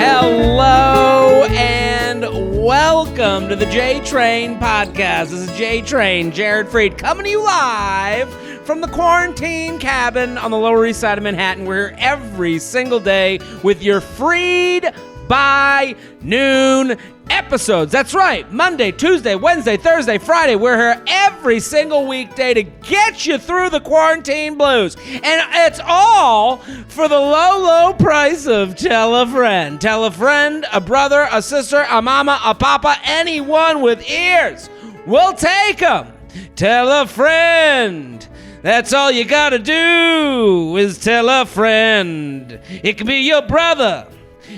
Hello and welcome to the J-Train podcast. This is J-Train, Jared Freid, coming to you live from the quarantine cabin on the Lower East Side of Manhattan. We're here every single day with your Freid by noon episodes. That's right. Monday, Tuesday, Wednesday, Thursday, Friday. We're here every single weekday to get you through the quarantine blues. And it's all for the low, low price of tell a friend. Tell a friend, a brother, a sister, a mama, a papa, anyone with ears. We'll take them. Tell a friend. That's all you gotta do is tell a friend. It could be your brother.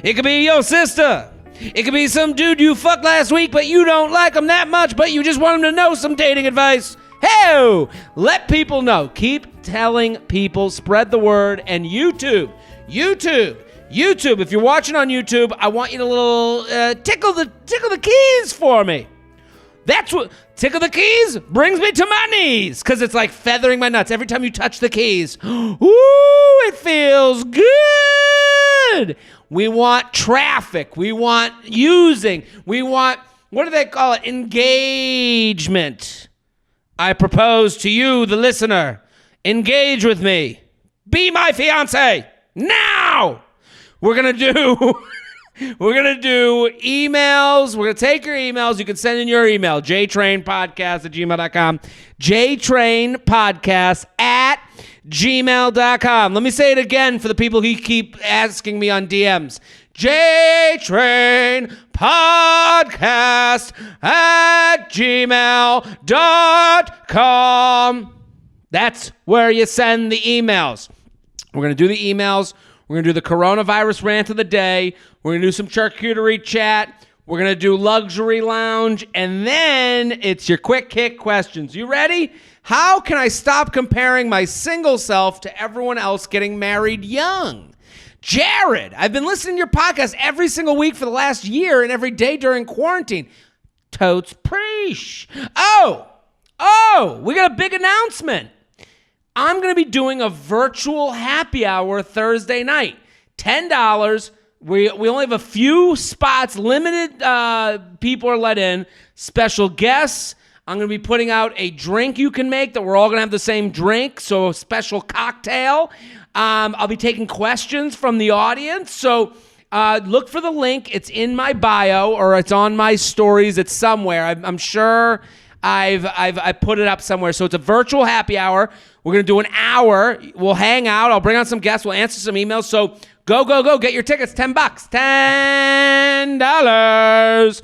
It could be your sister. It could be some dude you fucked last week, but you don't like him that much, but you just want him to know some dating advice. Hey, let people know. Keep telling people. Spread the word. And YouTube. If you're watching on YouTube, I want you to little tickle the keys for me. That's what tickle the keys brings me to my knees, because it's like feathering my nuts every time you touch the keys. Ooh, it feels good. We want traffic. We want using. We want, what do they call it? Engagement. I propose to you, the listener, engage with me. Be my fiance now. We're going to do emails. We're going to take your emails. You can send in your email, jtrainpodcast@gmail.com. jtrainpodcast@gmail.com. Let me say it again for the people who keep asking me on DMs. jtrainpodcast@gmail.com. That's where you send the emails. We're going to do the emails. We're going to do the coronavirus rant of the day. We're going to do some charcuterie chat. We're going to do luxury lounge. And then it's your quick kick questions. You ready? How can I stop comparing my single self to everyone else getting married young? Jared, I've been listening to your podcast every single week for the last year and every day during quarantine. Totes preach. Oh, we got a big announcement. I'm going to be doing a virtual happy hour Thursday night. $10. We only have a few spots. Limited people are let in. Special guests. I'm going to be putting out a drink you can make that we're all going to have the same drink, so a special cocktail. I'll be taking questions from the audience, so look for the link. It's in my bio, or it's on my stories. It's somewhere. I'm sure I put it up somewhere. So it's a virtual happy hour. We're going to do an hour. We'll hang out. I'll bring on some guests. We'll answer some emails. So go. Get your tickets. $10. $10.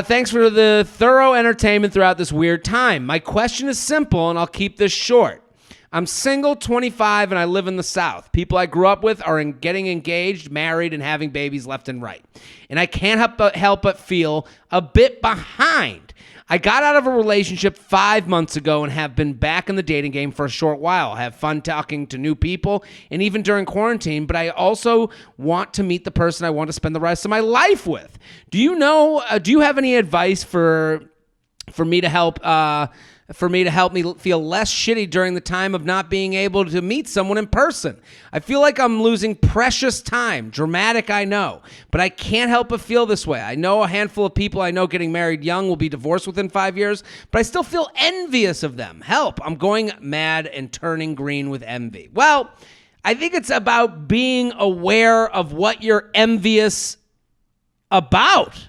Thanks for the thorough entertainment throughout this weird time. My question is simple, and I'll keep this short. I'm single, 25, and I live in the South. People I grew up with are getting engaged, married, and having babies left and right. And I can't help but feel a bit behind. I got out of a relationship 5 months ago and have been back in the dating game for a short while. I have fun talking to new people, and even during quarantine, but I also want to meet the person I want to spend the rest of my life with. Do you have any advice for me to help me feel less shitty during the time of not being able to meet someone in person? I feel like I'm losing precious time. Dramatic, I know, but I can't help but feel this way. I know a handful of people I know getting married young will be divorced within 5 years, but I still feel envious of them. Help, I'm going mad and turning green with envy. Well, I think it's about being aware of what you're envious about.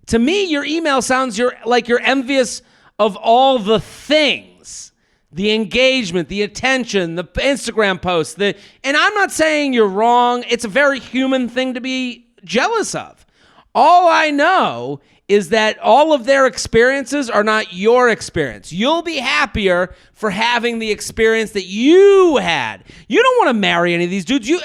To me, your email sounds like you're envious of all the things, the engagement, the attention, the Instagram posts, and I'm not saying you're wrong. It's a very human thing to be jealous of. All I know is that all of their experiences are not your experience. You'll be happier for having the experience that you had. You don't want to marry any of these dudes. You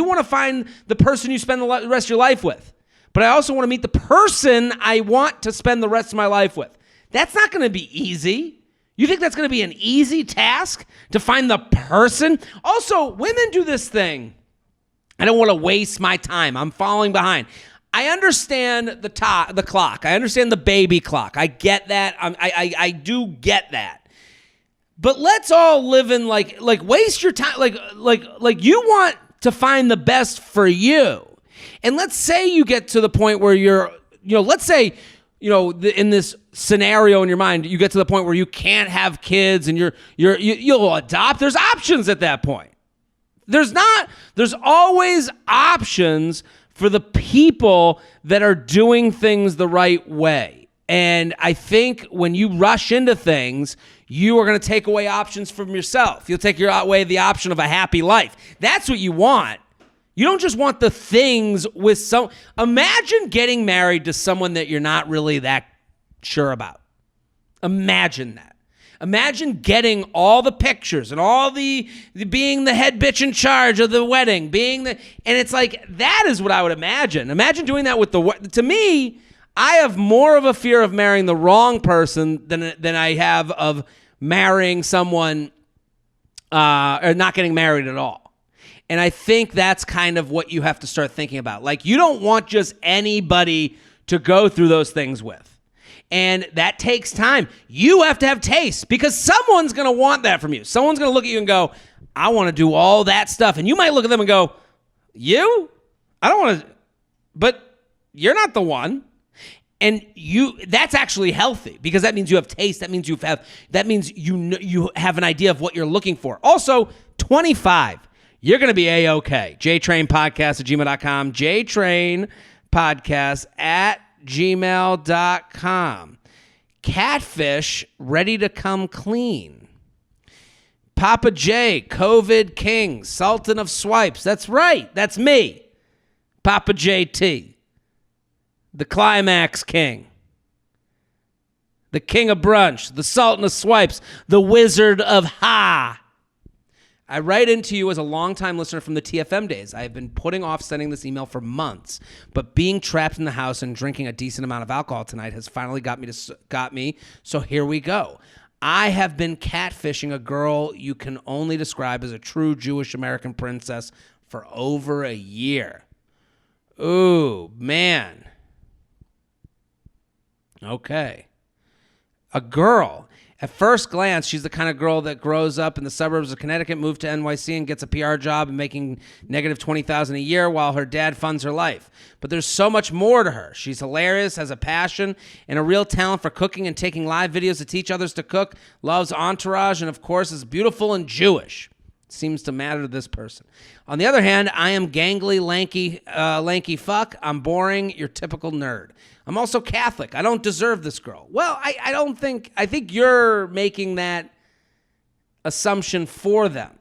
want to find the person you spend the rest of your life with. But I also want to meet the person I want to spend the rest of my life with. That's not going to be easy. You think that's going to be an easy task to find the person? Also, women do this thing. I don't want to waste my time. I'm falling behind. I understand the clock. I understand the baby clock. I get that. I do get that. But let's all live in like waste your time. Like you want to find the best for you. And let's say you get to the point where let's say, in this scenario in your mind, you get to the point where you can't have kids and you'll adopt. There's options at that point. There's always options for the people that are doing things the right way. And I think when you rush into things, you are going to take away options from yourself. You'll take away the option of a happy life. That's what you want. You don't just want the things with some. Imagine getting married to someone that you're not really that sure about. Imagine that. Imagine getting all the pictures and all the being the head bitch in charge of the wedding, and it's like, that is what I would imagine. Imagine doing that with to me, I have more of a fear of marrying the wrong person than I have of marrying someone or not getting married at all. And I think that's kind of what you have to start thinking about. Like, you don't want just anybody to go through those things with. And that takes time. You have to have taste because someone's going to want that from you. Someone's going to look at you and go, I want to do all that stuff. And you might look at them and go, you? I don't want to, but you're not the one. And that's actually healthy because that means you have taste. That means you have an idea of what you're looking for. Also, 25. You're going to be A-OK. JTrainPodcast@gmail.com. JTrainPodcast@gmail.com. Catfish ready to come clean. Papa J, COVID King, Sultan of Swipes. That's right. That's me. Papa JT. The Climax King. The King of Brunch. The Sultan of Swipes. The Wizard of Ha. I write into you as a longtime listener from the TFM days. I have been putting off sending this email for months, but being trapped in the house and drinking a decent amount of alcohol tonight has finally got me. So here we go. I have been catfishing a girl you can only describe as a true Jewish American princess for over a year. Ooh, man. Okay. A girl. At first glance, she's the kind of girl that grows up in the suburbs of Connecticut, moved to NYC, and gets a PR job and making negative $20,000 a year while her dad funds her life. But there's so much more to her. She's hilarious, has a passion, and a real talent for cooking and taking live videos to teach others to cook, loves Entourage, and of course is beautiful and Jewish. Seems to matter to this person. On the other hand, I am gangly, lanky fuck. I'm boring, your typical nerd. I'm also Catholic. I don't deserve this girl. Well, I think you're making that assumption for them.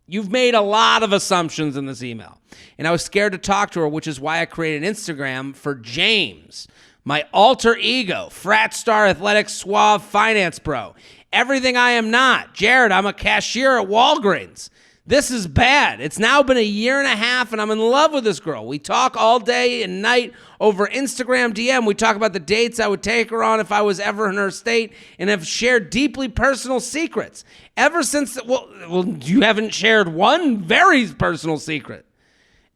You've made a lot of assumptions in this email. And I was scared to talk to her, which is why I created an Instagram for James, my alter ego, frat star, athletic, suave, finance bro. Everything I am not. Jared, I'm a cashier at Walgreens. This is bad. It's now been a year and a half, and I'm in love with this girl. We talk all day and night over Instagram DM. We talk about the dates I would take her on if I was ever in her state, and have shared deeply personal secrets. Ever since, you haven't shared one very personal secret.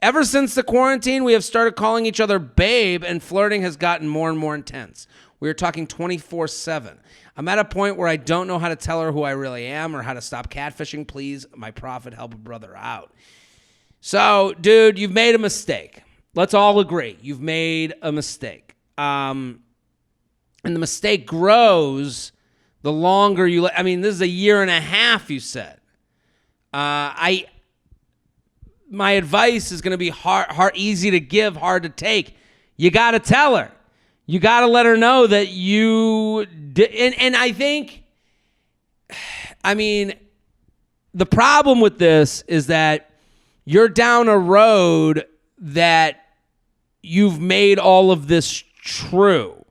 Ever since the quarantine, we have started calling each other babe, and flirting has gotten more and more intense. We are talking 24/7. I'm at a point where I don't know how to tell her who I really am or how to stop catfishing. Please, my prophet, help a brother out. So, dude, you've made a mistake. Let's all agree. You've made a mistake. And the mistake grows the longer you let. I mean, this is a year and a half, you said. My advice is going to be easy to give, hard to take. You got to tell her. You got to let her know that you did. And I think, the problem with this is that you're down a road that you've made all of this true.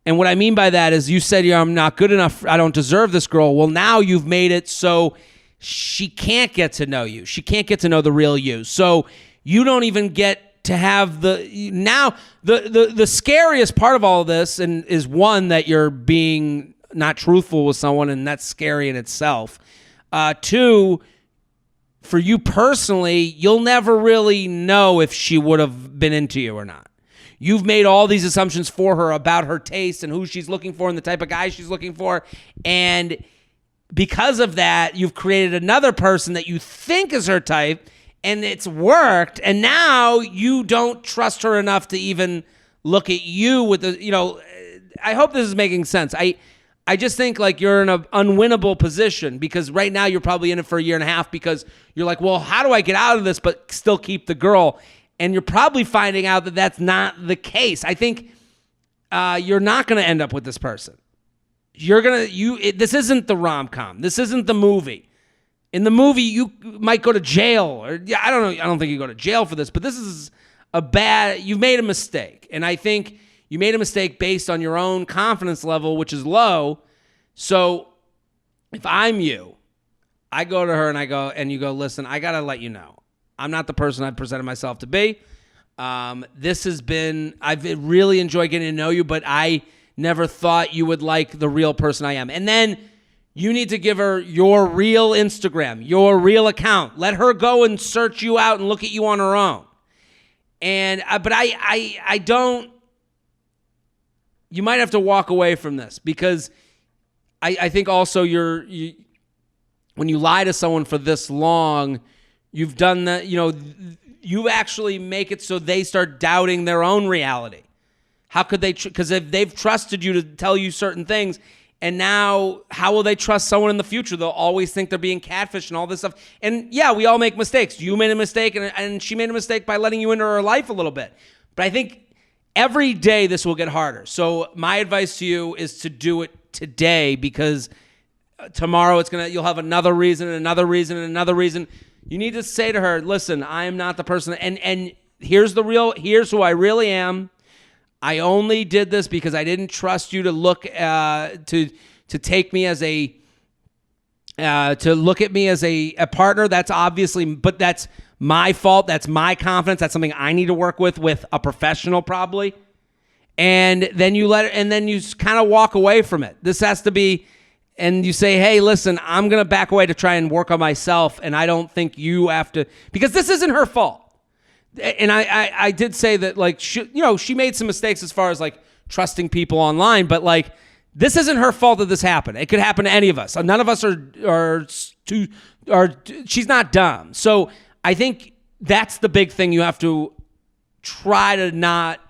And what I mean by that is you said, I'm not good enough. I don't deserve this girl. Well, now you've made it so she can't get to know you. She can't get to know the real you. So you don't even get to have the scariest part of all of this, and is one that you're being not truthful with someone, and that's scary in itself. Two, for you personally, you'll never really know if she would have been into you or not. You've made all these assumptions for her about her taste and who she's looking for and the type of guy she's looking for, and because of that, you've created another person that you think is her type, and it's worked, and now you don't trust her enough to even look at you with the, I hope this is making sense. I just think like you're in an unwinnable position because right now you're probably in it for a year and a half because you're like, well, how do I get out of this but still keep the girl? And you're probably finding out that that's not the case. I think you're not going to end up with this person. This isn't the rom-com. This isn't the movie. In the movie, you might go to jail. Or I don't know. I don't think you go to jail for this, but this is you've made a mistake. And I think you made a mistake based on your own confidence level, which is low. So if I'm you, I go to her and you go, listen, I got to let you know. I'm not the person I've presented myself to be. I've really enjoyed getting to know you, but I never thought you would like the real person I am. And then you need to give her your real Instagram, your real account. Let her go and search you out and look at you on her own. But I don't, you might have to walk away from this because I think also when you lie to someone for this long, you've done that, you actually make it so they start doubting their own reality. How could they? Because if they've trusted you to tell you certain things, and now how will they trust someone in the future? They'll always think they're being catfished and all this stuff. And yeah, we all make mistakes. You made a mistake, and she made a mistake by letting you into her life a little bit. But I think every day this will get harder. So my advice to you is to do it today because tomorrow you'll have another reason and another reason and another reason. You need to say to her, listen, I am not the person. And here's who I really am. I only did this because I didn't trust you to look to take me as to look at me as a partner. That's obviously, but that's my fault. That's my confidence. That's something I need to work with a professional probably. And then you kind of walk away from it. This has to be, and you say, hey, listen, I'm going to back away to try and work on myself. And I don't think you have to, because this isn't her fault. And I did say that, like, she made some mistakes as far as like trusting people online, but like, this isn't her fault that this happened. It could happen to any of us. None of us are she's not dumb. So I think that's the big thing you have to try to not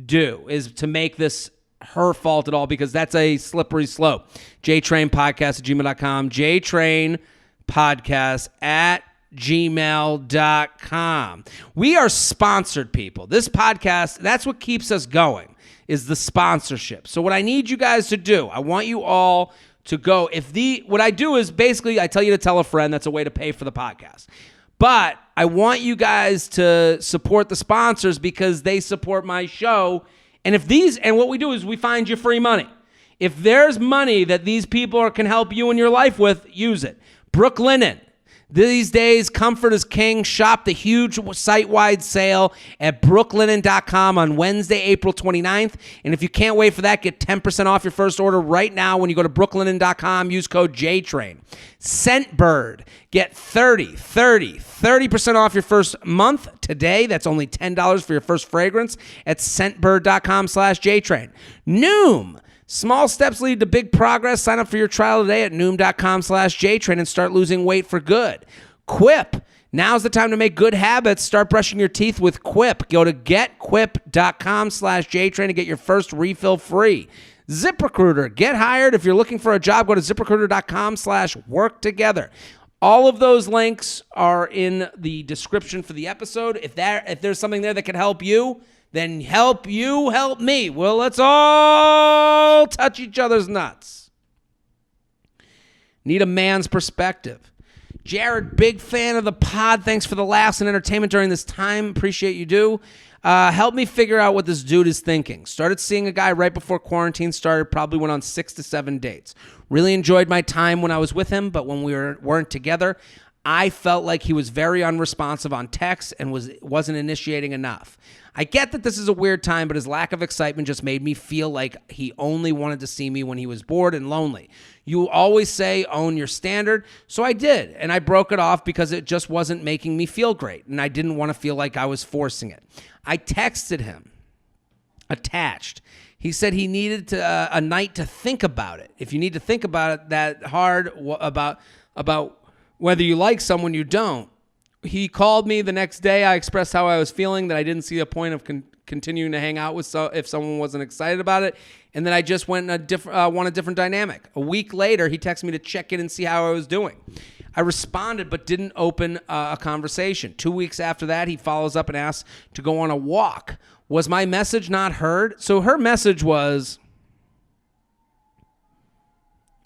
do, is to make this her fault at all, because that's a slippery slope. jtrainpodcast@gmail.com, jtrainpodcast@gmail.com. We are sponsored, people. This podcast, that's what keeps us going, is the sponsorship. So what I need you guys to do, I want you all to go. What I do is basically I tell you to tell a friend. That's a way to pay for the podcast. But I want you guys to support the sponsors because they support my show. And what we do is we find you free money. If there's money that these people can help you in your life with, use it. Brooklinen. These days, comfort is king. Shop the huge site-wide sale at brooklinen.com on Wednesday, April 29th. And if you can't wait for that, get 10% off your first order right now when you go to brooklinen.com. Use code JTRAIN. Scentbird. Get 30% off your first month today. That's only $10 for your first fragrance at scentbird.com/JTRAIN. Noom. Small steps lead to big progress. Sign up for your trial today at noom.com/JTrain and start losing weight for good. Quip. Now's the time to make good habits. Start brushing your teeth with Quip. Go to getquip.com/JTrain to get your first refill free. ZipRecruiter. Get hired. If you're looking for a job, go to ziprecruiter.com/worktogether. All of those links are in the description for the episode. If there's something there that can help you, then help me. Well, let's all touch each other's nuts. Need a man's perspective. Jared, big fan of the pod. Thanks for the laughs and entertainment during this time. Appreciate you do. Help me figure out what this dude is thinking. Started seeing a guy right before quarantine started. Probably went on 6 to 7 dates. Really enjoyed my time when I was with him, but when we weren't together, I felt like he was very unresponsive on text and wasn't initiating enough. I get that this is a weird time, but his lack of excitement just made me feel like he only wanted to see me when he was bored and lonely. You always say own your standard, so I did, and I broke it off because it just wasn't making me feel great, and I didn't want to feel like I was forcing it. I texted him, attached. He said he needed a night to think about it. If you need to think about it that hard about whether you like someone, you don't. He called me the next day. I expressed how I was feeling, that I didn't see a point of continuing to hang out with if someone wasn't excited about it, and then I just went want a different dynamic. A week later, he texted me to check in and see how I was doing. I responded but didn't open a conversation. 2 weeks after that, he follows up and asks to go on a walk. Was my message not heard? So her message was...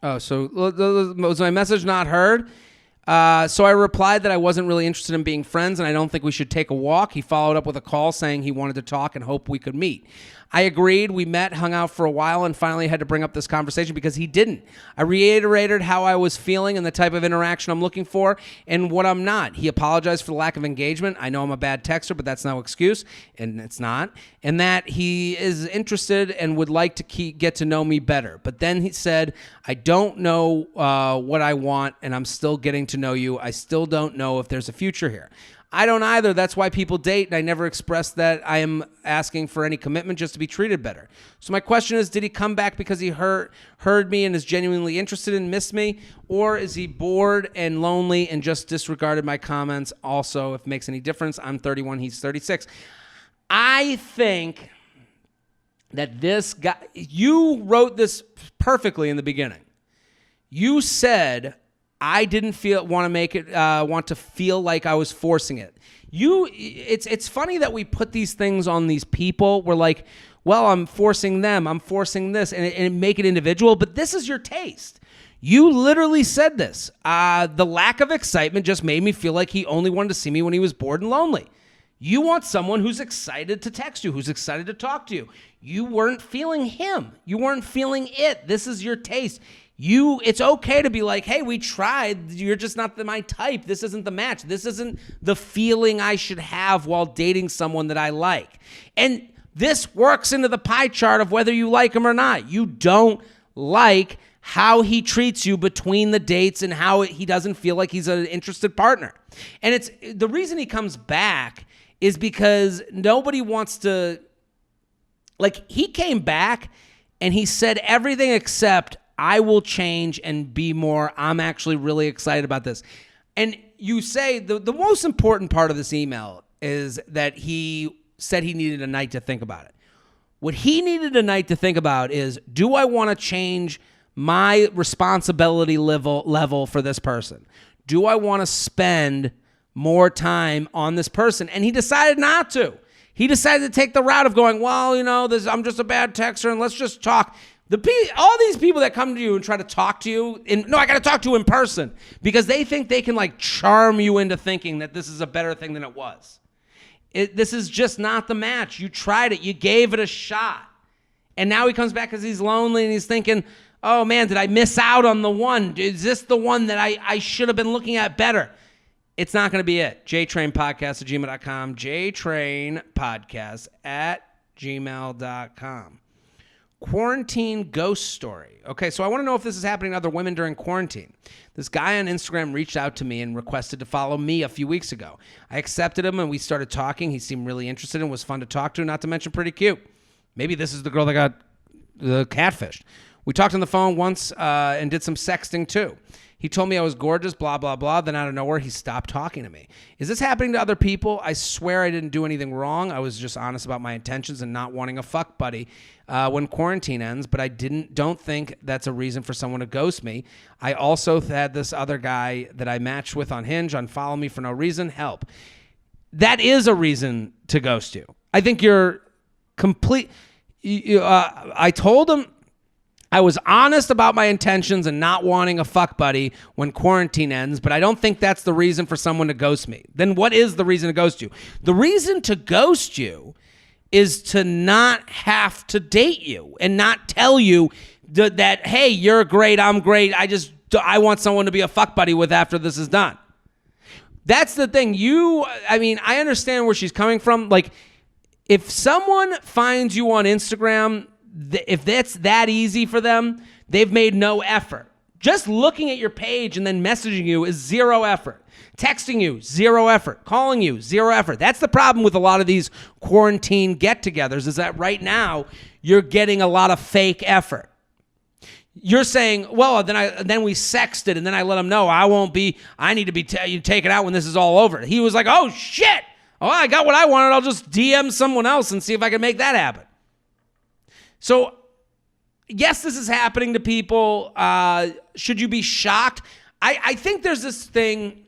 was my message not heard? So I replied that I wasn't really interested in being friends and I don't think we should take a walk. He followed up with a call saying he wanted to talk and hoped we could meet. I agreed. We met, hung out for a while, and finally had to bring up this conversation because he didn't. I reiterated how I was feeling and the type of interaction I'm looking for and what I'm not. He apologized for the lack of engagement. I know I'm a bad texter, but that's no excuse, and it's not. And that he is interested and would like to get to know me better. But then he said, I don't know what I want, and I'm still getting to know you. I still don't know if there's a future here. I don't either. That's why people date, and I never expressed that I am asking for any commitment, just to be treated better. So my question is, did he come back because he heard me and is genuinely interested and missed me? Or is he bored and lonely and just disregarded my comments? Also, if it makes any difference, I'm 31, he's 36. I think that this guy, you wrote this perfectly in the beginning. You said, I didn't want to feel like I was forcing it. It's funny that we put these things on these people. We're like, well, I'm forcing them. I'm forcing this, and make it individual. But this is your taste. You literally said this. The lack of excitement just made me feel like he only wanted to see me when he was bored and lonely. You want someone who's excited to text you, who's excited to talk to you. You weren't feeling him. You weren't feeling it. This is your taste. It's okay to be like, hey, we tried. You're just not my type. This isn't the match. This isn't the feeling I should have while dating someone that I like. And this works into the pie chart of whether you like him or not. You don't like how he treats you between the dates and how he doesn't feel like he's an interested partner. And it's the reason he comes back is because nobody wants to, like, he came back and he said everything except I will change and be more. I'm actually really excited about this. And you say the most important part of this email is that he said he needed a night to think about it. What he needed a night to think about is, do I want to change my responsibility level for this person? Do I want to spend more time on this person? And he decided not to. He decided to take the route of going, well, I'm just a bad texter and let's just talk. All these people that come to you and try to talk to you, I got to talk to you in person because they think they can like charm you into thinking that this is a better thing than it was. This is just not the match. You tried it. You gave it a shot. And now he comes back because he's lonely and he's thinking, oh man, did I miss out on the one? Is this the one that I should have been looking at better? It's not going to be it. jtrainpodcast@gmail.com. jtrainpodcast@gmail.com. Quarantine ghost story. Okay, so I want to know if this is happening to other women during quarantine. This guy on Instagram reached out to me and requested to follow me a few weeks ago. I accepted him and we started talking. He seemed really interested and was fun to talk to, not to mention pretty cute. Maybe this is the girl that got catfished. We talked on the phone once and did some sexting too. He told me I was gorgeous, blah, blah, blah. Then out of nowhere, he stopped talking to me. Is this happening to other people? I swear I didn't do anything wrong. I was just honest about my intentions and not wanting a fuck buddy when quarantine ends, but I don't think that's a reason for someone to ghost me. I also had this other guy that I matched with on Hinge unfollow me for no reason. Help. That is a reason to ghost you. I think you're complete. I told him I was honest about my intentions and not wanting a fuck buddy when quarantine ends, but I don't think that's the reason for someone to ghost me. Then what is the reason to ghost you? The reason to ghost you is to not have to date you and not tell you that, hey, you're great, I'm great, I want someone to be a fuck buddy with after this is done. That's the thing. I understand where she's coming from. Like, if someone finds you on Instagram, if that's that easy for them, they've made no effort. Just looking at your page and then messaging you is zero effort. Texting you, zero effort. Calling you, zero effort. That's the problem with a lot of these quarantine get-togethers, is that right now you're getting a lot of fake effort. You're saying, well, then we sexted, and then I let him know I need to be taken out when this is all over. He was like, oh, shit. Oh, I got what I wanted. I'll just DM someone else and see if I can make that happen. So, yes, this is happening to people. Should you be shocked? I think there's this thing.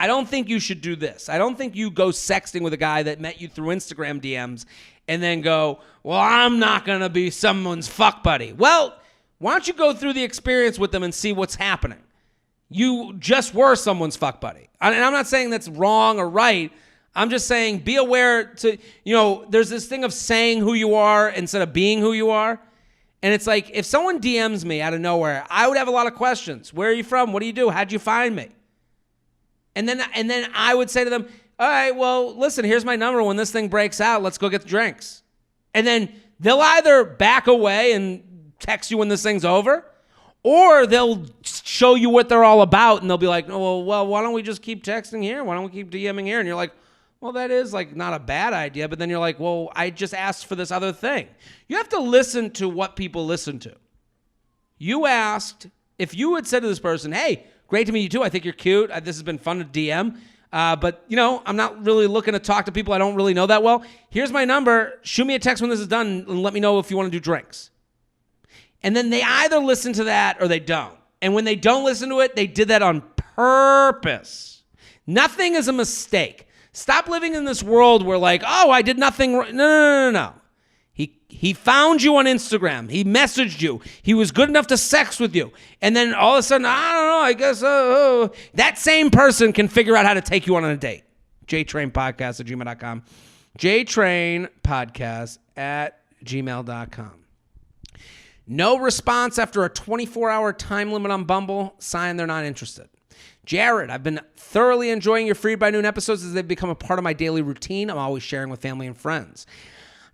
I don't think you should do this. I don't think you go sexting with a guy that met you through Instagram DMs and then go, well, I'm not going to be someone's fuck buddy. Well, why don't you go through the experience with them and see what's happening? You just were someone's fuck buddy. And I'm not saying that's wrong or right. I'm just saying be aware there's this thing of saying who you are instead of being who you are. And it's like, if someone DMs me out of nowhere, I would have a lot of questions. Where are you from? What do you do? How'd you find me? And then I would say to them, all right, well, listen, here's my number. When this thing breaks out, let's go get the drinks. And then they'll either back away and text you when this thing's over, or they'll show you what they're all about, and they'll be like, oh, well, why don't we just keep texting here? Why don't we keep DMing here? And you're like, well, that is like not a bad idea, but then you're like, well, I just asked for this other thing. You have to listen to what people listen to. You asked, if you had said to this person, hey, great to meet you too, I think you're cute, this has been fun to DM, but I'm not really looking to talk to people I don't really know that well. Here's my number, shoot me a text when this is done, and let me know if you want to do drinks. And then they either listen to that or they don't. And when they don't listen to it, they did that on purpose. Nothing is a mistake. Stop living in this world where like, oh, I did nothing wrong. No. He found you on Instagram. He messaged you. He was good enough to sex with you. And then all of a sudden, I don't know, I guess that same person can figure out how to take you on a date. jtrainpodcast@gmail.com. jtrainpodcast@gmail.com. No response after a 24-hour time limit on Bumble. Sign they're not interested. Jared, I've been thoroughly enjoying your Freid by Noon episodes as they've become a part of my daily routine. I'm always sharing with family and friends.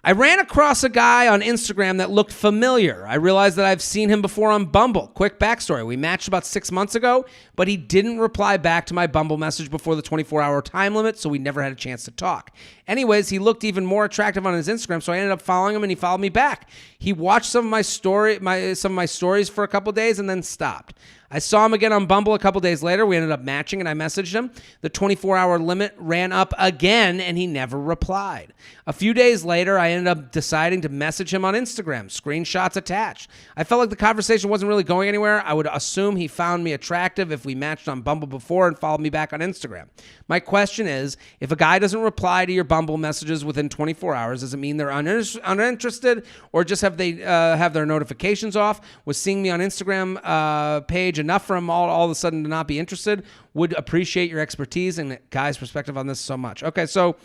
I ran across a guy on Instagram that looked familiar. I realized that I've seen him before on Bumble. Quick backstory. We matched about 6 months ago, but he didn't reply back to my Bumble message before the 24-hour time limit, so we never had a chance to talk. Anyways, he looked even more attractive on his Instagram, so I ended up following him, and he followed me back. He watched some of my stories for a couple days and then stopped. I saw him again on Bumble a couple days later. We ended up matching, and I messaged him. The 24-hour limit ran up again, and he never replied. A few days later, I ended up deciding to message him on Instagram. Screenshots attached. I felt like the conversation wasn't really going anywhere. I would assume he found me attractive if we matched on Bumble before and followed me back on Instagram. My question is, if a guy doesn't reply to your Bumble messages within 24 hours, does it mean they're uninterested, or just have they have their notifications off? Was seeing me on Instagram page enough for him all of a sudden to not be interested? Would appreciate your expertise and guys' perspective on this so much. Okay, so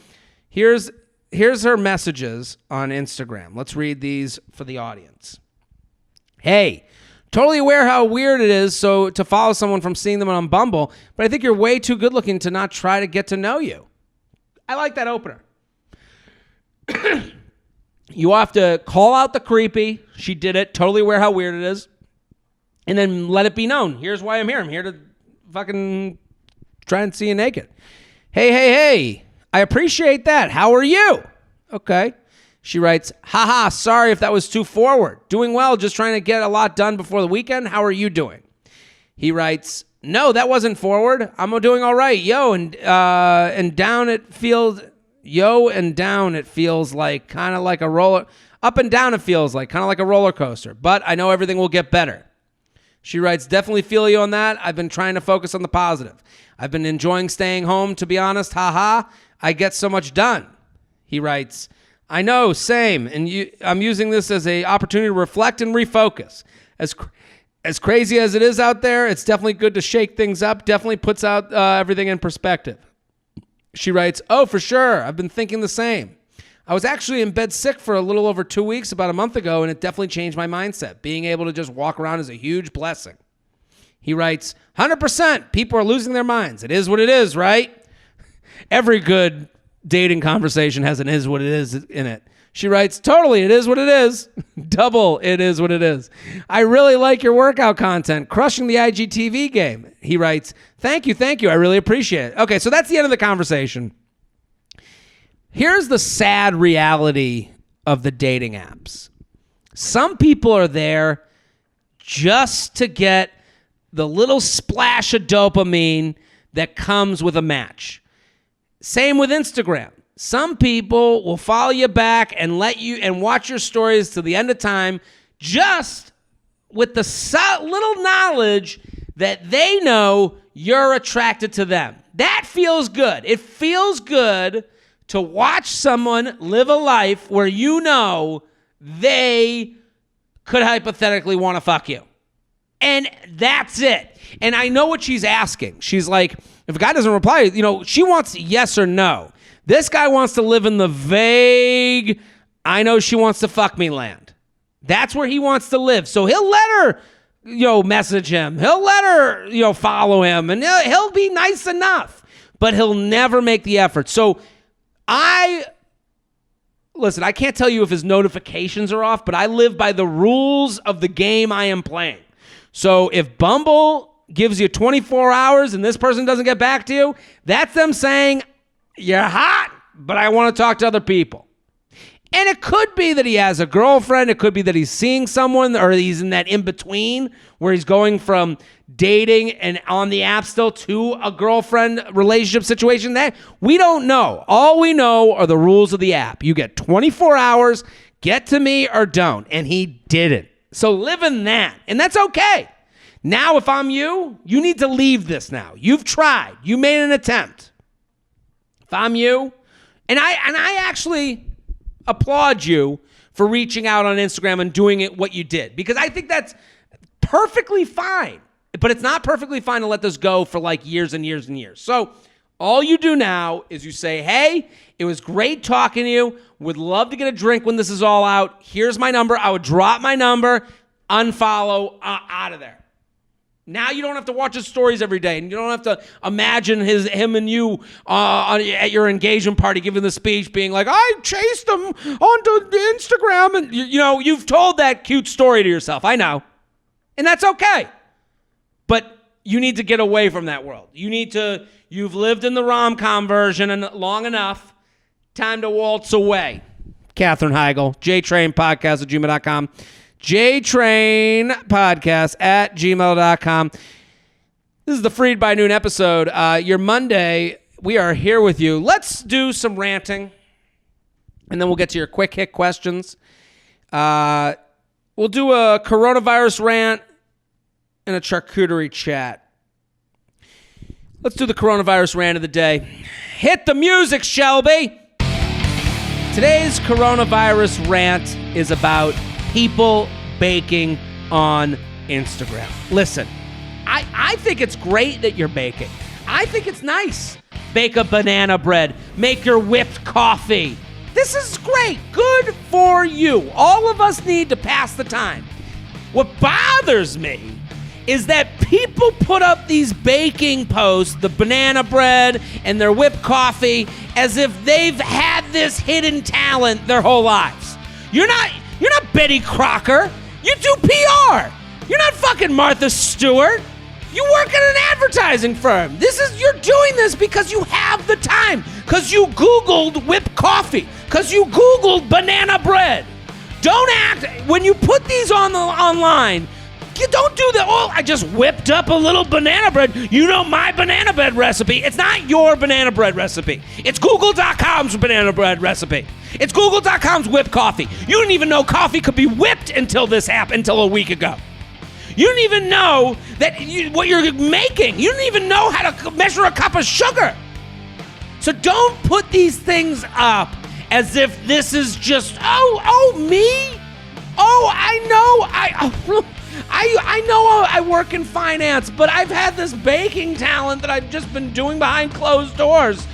here's her messages on Instagram. Let's read these for the audience. Hey, totally aware how weird it is to follow someone from seeing them on Bumble, but I think you're way too good looking to not try to get to know you. I like that opener. You have to call out the creepy. She did it. Totally aware how weird it is. And then let it be known. Here's why I'm here. I'm here to fucking try and see you naked. Hey. I appreciate that. How are you? Okay. She writes, haha, sorry if that was too forward. Doing well, just trying to get a lot done before the weekend. How are you doing? He writes, no, that wasn't forward. I'm doing all right. And down it feels like kind of like a roller. Up and down it feels like kind of like a roller coaster. But I know everything will get better. She writes, definitely feel you on that. I've been trying to focus on the positive. I've been enjoying staying home, to be honest. Haha, I get so much done. He writes, I know, same. And I'm using this as an opportunity to reflect and refocus. As crazy as it is out there, it's definitely good to shake things up. Definitely puts out everything in perspective. She writes, oh, for sure. I've been thinking the same. I was actually in bed sick for a little over 2 weeks about a month ago, and it definitely changed my mindset. Being able to just walk around is a huge blessing. He writes, 100%. People are losing their minds. It is what it is, right? Every good dating conversation has an is what it is in it. She writes, totally, it is what it is. Double, it is what it is. I really like your workout content. Crushing the IGTV game. He writes, thank you. I really appreciate it. Okay, so that's the end of the conversation. Here's the sad reality of the dating apps. Some people are there just to get the little splash of dopamine that comes with a match. Same with Instagram. Some people will follow you back and let you and watch your stories to the end of time just with the little knowledge that they know you're attracted to them. That feels good. It feels good to watch someone live a life where you know they could hypothetically want to fuck you. And that's it. And I know what she's asking. She's like, if a guy doesn't reply, she wants yes or no. This guy wants to live in the vague, I know she wants to fuck me land. That's where he wants to live. So he'll let her, message him. He'll let her, follow him. And he'll be nice enough. But he'll never make the effort. So listen, I can't tell you if his notifications are off, but I live by the rules of the game I am playing. So if Bumble gives you 24 hours and this person doesn't get back to you, that's them saying, you're hot, but I want to talk to other people. And it could be that he has a girlfriend. It could be that he's seeing someone, or he's in that in-between where he's going from dating and on the app still to a girlfriend relationship situation. That we don't know. All we know are the rules of the app. You get 24 hours, get to me or don't. And he didn't. So live in that. And that's okay. Now, if I'm you need to leave this now. You've tried. You made an attempt. If I'm you, and I actually applaud you for reaching out on Instagram and doing it what you did, because I think that's perfectly fine. But it's not perfectly fine to let this go for like years and years and years. So all you do now is you say, hey, it was great talking to you. Would love to get a drink when this is all out. Here's my number. I would drop my number, unfollow, out of there. Now you don't have to watch his stories every day, and you don't have to imagine him and you at your engagement party giving the speech, being like, I chased him onto Instagram, and you've told that cute story to yourself. I know, and that's okay. But you need to get away from that world. You've lived in the rom-com version long enough. Time to waltz away. Katherine Heigl, jtrainpodcast@gmail.com. jtrainpodcast@gmail.com. This is the Freid by Noon episode. Your Monday, we are here with you. Let's do some ranting, and then we'll get to your quick hit questions. We'll do a coronavirus rant and a charcuterie chat. Let's do the coronavirus rant of the day. Hit the music, Shelby. Today's coronavirus rant is about people baking on Instagram. Listen, I think it's great that you're baking. I think it's nice. Bake a banana bread. Make your whipped coffee. This is great. Good for you. All of us need to pass the time. What bothers me is that people put up these baking posts, the banana bread and their whipped coffee, as if they've had this hidden talent their whole lives. You're not Betty Crocker. You do PR. You're not fucking Martha Stewart. You work at an advertising firm. You're doing this because you have the time. Because you Googled whipped coffee. Because you Googled banana bread. Don't act, when you put these online, you don't do that. Oh, I just whipped up a little banana bread. You know my banana bread recipe. It's not your banana bread recipe. It's Google.com's banana bread recipe. It's Google.com's whipped coffee. You didn't even know coffee could be whipped until this happened, until a week ago. You didn't even know that what you're making. You didn't even know how to measure a cup of sugar. So don't put these things up as if this is just, me? Oh, I know. I know I work in finance, but I've had this baking talent that I've just been doing behind closed doors.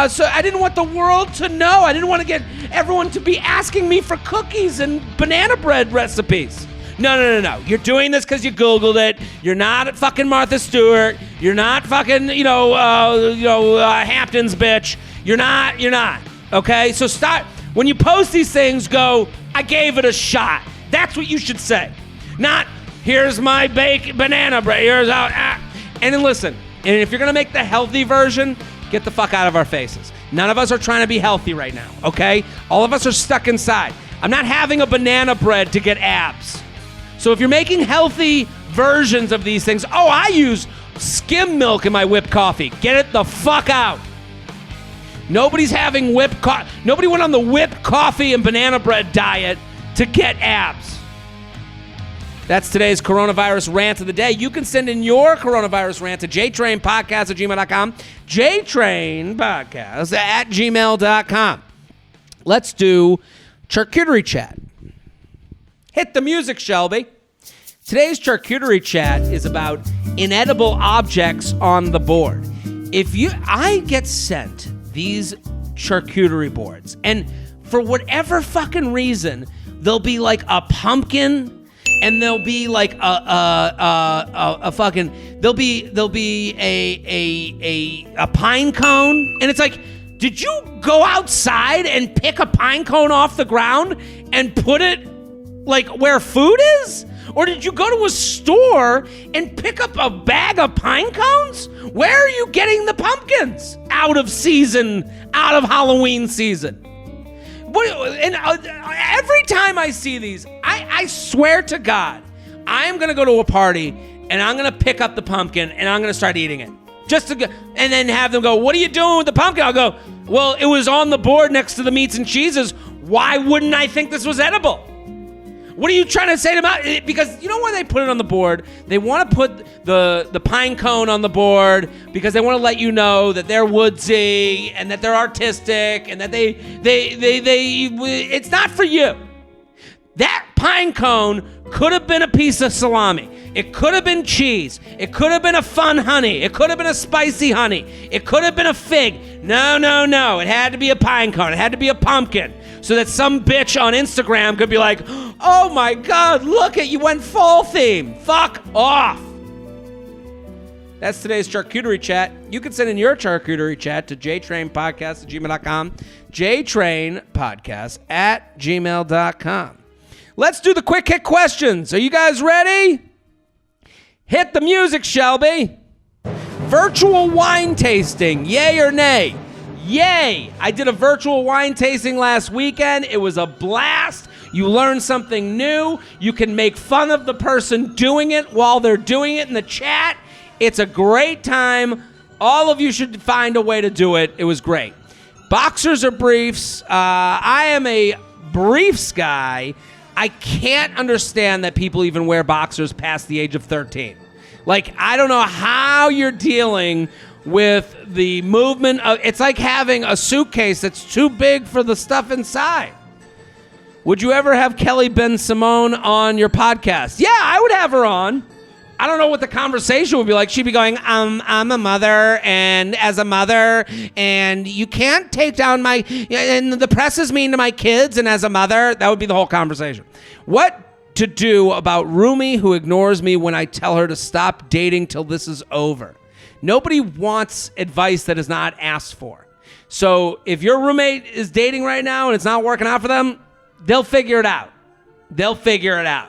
So I didn't want the world to know. I didn't want to get everyone to be asking me for cookies and banana bread recipes. No. You're doing this because you Googled it. You're not fucking Martha Stewart. You're not fucking, Hampton's bitch. You're not. Okay? So start, when you post these things, go, I gave it a shot. That's what you should say. Not, here's my banana bread. Here's how. And then listen, and if you're going to make the healthy version, get the fuck out of our faces. None of us are trying to be healthy right now, okay? All of us are stuck inside. I'm not having a banana bread to get abs. So if you're making healthy versions of these things, I use skim milk in my whipped coffee. Get it the fuck out. Nobody's having whipped coffee. Nobody went on the whipped coffee and banana bread diet to get abs. That's today's coronavirus rant of the day. You can send in your coronavirus rant to jtrainpodcast@gmail.com. jtrainpodcast@gmail.com. Let's do charcuterie chat. Hit the music, Shelby. Today's charcuterie chat is about inedible objects on the board. I get sent these charcuterie boards, and for whatever fucking reason, there'll be like a pumpkin, and there'll be like a fucking there'll be a pine cone, and it's like, did you go outside and pick a pine cone off the ground and put it like where food is? Or did you go to a store and pick up a bag of pine cones? Where are you getting the pumpkins? Out of season, out of Halloween season. Every time I see these, I swear to God, I am going to go to a party and I'm going to pick up the pumpkin and I'm going to start eating it. And then have them go, what are you doing with the pumpkin? I'll go, well, it was on the board next to the meats and cheeses. Why wouldn't I think this was edible? What are you trying to say to me? Because you know why they put it on the board? They want to put the pine cone on the board because they want to let you know that they're woodsy and that they're artistic and that they it's not for you. That pine cone could have been a piece of salami. It could have been cheese. It could have been a fun honey. It could have been a spicy honey. It could have been a fig. No. It had to be a pine cone. It had to be a pumpkin. So that some bitch on Instagram could be like, oh my God, look at you went fall theme. Fuck off. That's today's charcuterie chat. You can send in your charcuterie chat to jtrainpodcast@gmail.com. jtrainpodcast@gmail.com. Let's do the quick hit questions. Are you guys ready? Hit the music, Shelby. Virtual wine tasting, yay or nay? Yay! I did a virtual wine tasting last weekend. It was a blast. You learn something new. You can make fun of the person doing it while they're doing it in the chat. It's a great time. All of you should find a way to do it. It was great. Boxers or briefs? I am a briefs guy. I can't understand that people even wear boxers past the age of 13. Like, I don't know how you're dealing with the movement of, it's like having a suitcase that's too big for the stuff inside. Would you ever have Kelly Ben Simone on your podcast? Yeah, I would have her on. I don't know what the conversation would be like. She'd be going, I'm a mother, and as a mother, and you can't take down my, and the press is mean to my kids, and as a mother, that would be the whole conversation. What to do about roomie who ignores me when I tell her to stop dating till this is over? Nobody wants advice that is not asked for. So if your roommate is dating right now and it's not working out for them, they'll figure it out. They'll figure it out.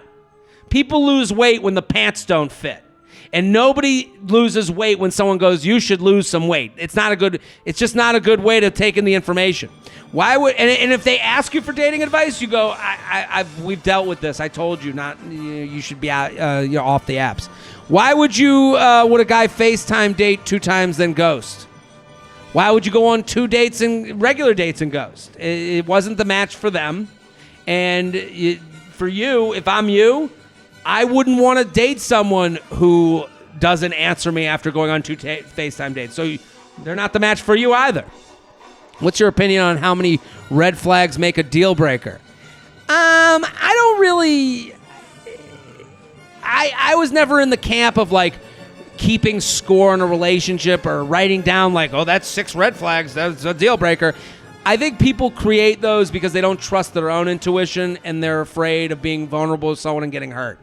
People lose weight when the pants don't fit. And nobody loses weight when someone goes, you should lose some weight. It's just not a good way to take in the information. Why would, and if they ask you for dating advice, you go, we've dealt with this. I told you not, you should be out, off the apps. Why would would a guy FaceTime date 2 times then ghost? Why would you go on 2 dates and regular dates and ghost? It wasn't the match for them. And for you, if I'm you, I wouldn't want to date someone who doesn't answer me after going on 2 FaceTime dates. So they're not the match for you either. What's your opinion on how many red flags make a deal breaker? I don't really... I was never in the camp of like keeping score in a relationship or writing down like, oh, that's 6 red flags, that's a deal breaker. I think people create those because they don't trust their own intuition and they're afraid of being vulnerable to someone and getting hurt.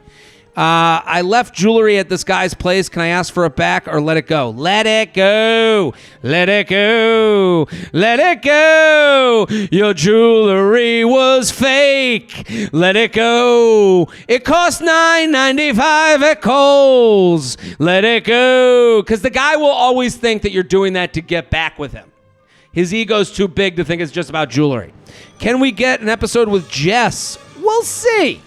I left jewelry at this guy's place. Can I ask for it back or let it go? Let it go. Let it go. Let it go. Your jewelry was fake. Let it go. It cost $9.95 at Kohl's. Let it go. Because the guy will always think that you're doing that to get back with him. His ego's too big to think it's just about jewelry. Can we get an episode with Jess? We'll see.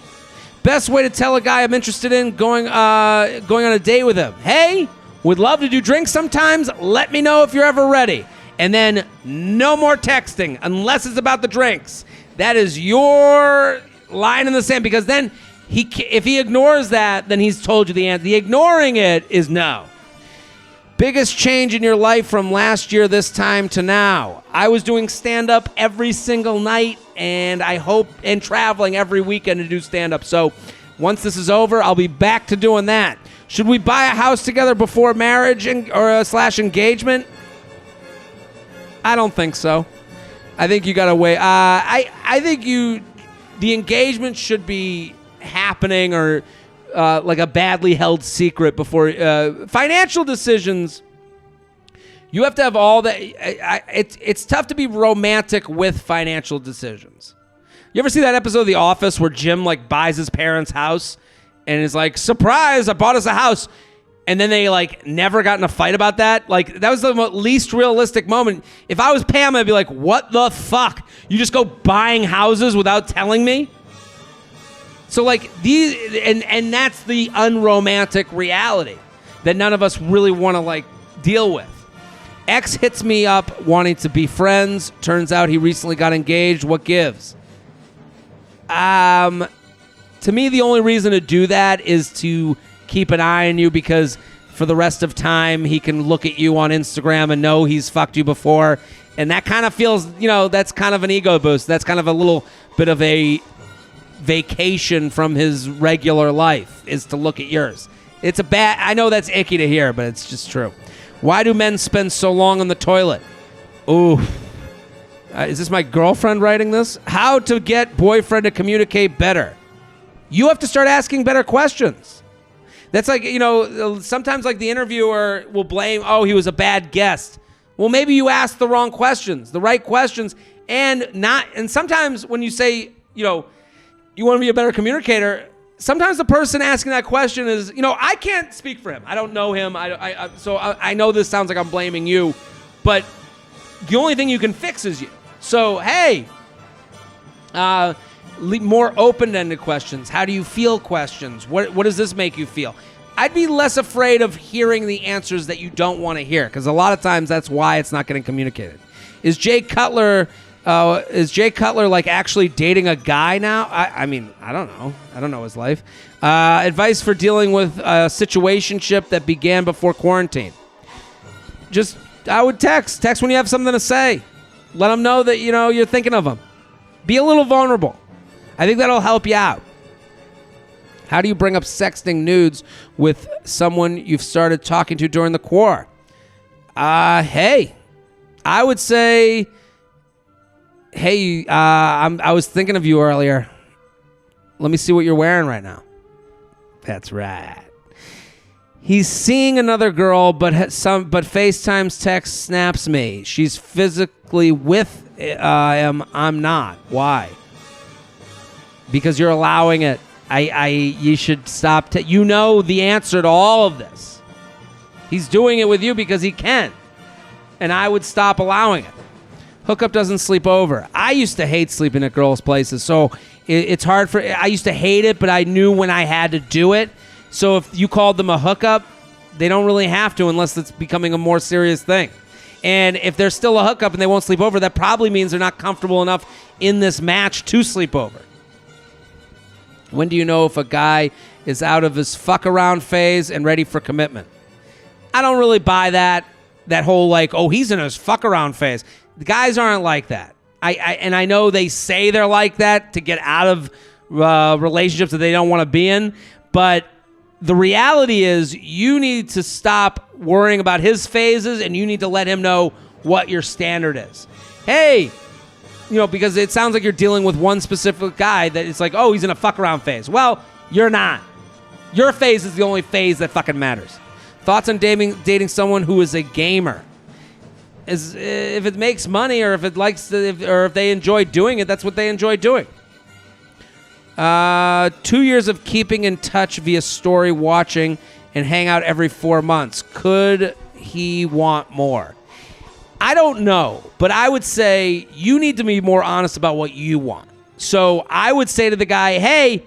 Best way to tell a guy I'm interested in going on a date with him. Hey, would love to do drinks sometimes. Let me know if you're ever ready. And then no more texting unless it's about the drinks. That is your line in the sand, because then if he ignores that, then he's told you the answer. The ignoring it is no. Biggest change in your life from last year this time to now. I was doing stand-up every single night, and traveling every weekend to do stand-up. So once this is over, I'll be back to doing that. Should we buy a house together before marriage or / engagement? I don't think so. I think you got to wait. I think the engagement should be happening or like a badly held secret before financial decisions. You have to have all that. It's tough to be romantic with financial decisions. You ever see that episode of The Office where Jim like buys his parents' house and is like, surprise, I bought us a house. And then they like never got in a fight about that. Like that was the least realistic moment. If I was Pam, I'd be like, what the fuck? You just go buying houses without telling me? So like these, and that's the unromantic reality that none of us really want to like deal with. Ex hits me up wanting to be friends. Turns out he recently got engaged. What gives? To me, the only reason to do that is to keep an eye on you, because for the rest of time he can look at you on Instagram and know he's fucked you before, and that kind of feels, that's kind of an ego boost. That's kind of a little bit of a vacation from his regular life, is to look at yours. I know that's icky to hear, but it's just true. Why do men spend so long on the toilet? Ooh. Is this my girlfriend writing this? How to get boyfriend to communicate better. You have to start asking better questions. That's like, sometimes like the interviewer will blame, he was a bad guest. Well, maybe you asked the wrong questions, the right questions, and sometimes when you say, you want to be a better communicator, sometimes the person asking that question is, I can't speak for him. I don't know him. So I know this sounds like I'm blaming you, but the only thing you can fix is you. So, hey, more open-ended questions. How do you feel questions? What does this make you feel? I'd be less afraid of hearing the answers that you don't want to hear, because a lot of times that's why it's not getting communicated. Is Jay Cutler like actually dating a guy now? I mean, I don't know. I don't know his life. Advice for dealing with a situationship that began before quarantine. I would text when you have something to say. Let them know that, you're thinking of them. Be a little vulnerable. I think that'll help you out. How do you bring up sexting nudes with someone you've started talking to during the quar? Hey, I would say, hey, I was thinking of you earlier. Let me see what you're wearing right now. That's right. He's seeing another girl, but FaceTime's text snaps me. She's physically with him. I'm not. Why? Because you're allowing it. You should stop. You know the answer to all of this. He's doing it with you because he can. And I would stop allowing it. Hookup doesn't sleep over. I used to hate sleeping at girls' places, so it's hard I used to hate it, but I knew when I had to do it. So if you called them a hookup, they don't really have to unless it's becoming a more serious thing. And if they're still a hookup and they won't sleep over, that probably means they're not comfortable enough in this match to sleep over. When do you know if a guy is out of his fuck around phase and ready for commitment? I don't really buy that whole like, he's in his fuck around phase. The guys aren't like that. I know they say they're like that to get out of relationships that they don't want to be in, but the reality is you need to stop worrying about his phases and you need to let him know what your standard is. Hey, because it sounds like you're dealing with one specific guy that it's like, he's in a fuck around phase. Well, you're not. Your phase is the only phase that fucking matters. Thoughts on dating someone who is a gamer? If it makes money or if they enjoy doing it, that's what they enjoy doing. 2 years of keeping in touch via story watching and hang out every 4 months. Could he want more? I don't know, but I would say you need to be more honest about what you want. So I would say to the guy, hey,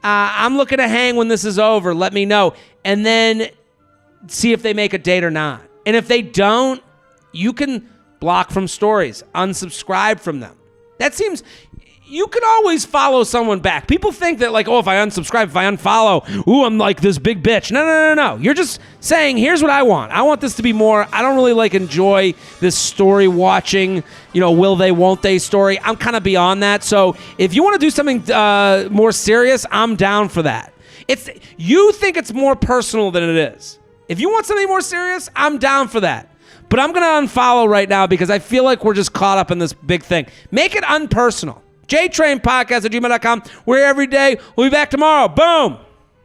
I'm looking to hang when this is over. Let me know. And then see if they make a date or not. And if they don't, you can block from stories, unsubscribe from them. That seems... You can always follow someone back. People think that, like, oh, if I unsubscribe, if I unfollow, ooh, I'm like this big bitch. No. You're just saying, here's what I want. I want this to be more, I don't really, like, enjoy this story watching, will they, won't they story. I'm kind of beyond that. So if you want to do something more serious, I'm down for that. You think it's more personal than it is. If you want something more serious, I'm down for that. But I'm going to unfollow right now because I feel like we're just caught up in this big thing. Make it unpersonal. JTrainPodcast@gmail.com. We're here every day. We'll be back tomorrow. Boom.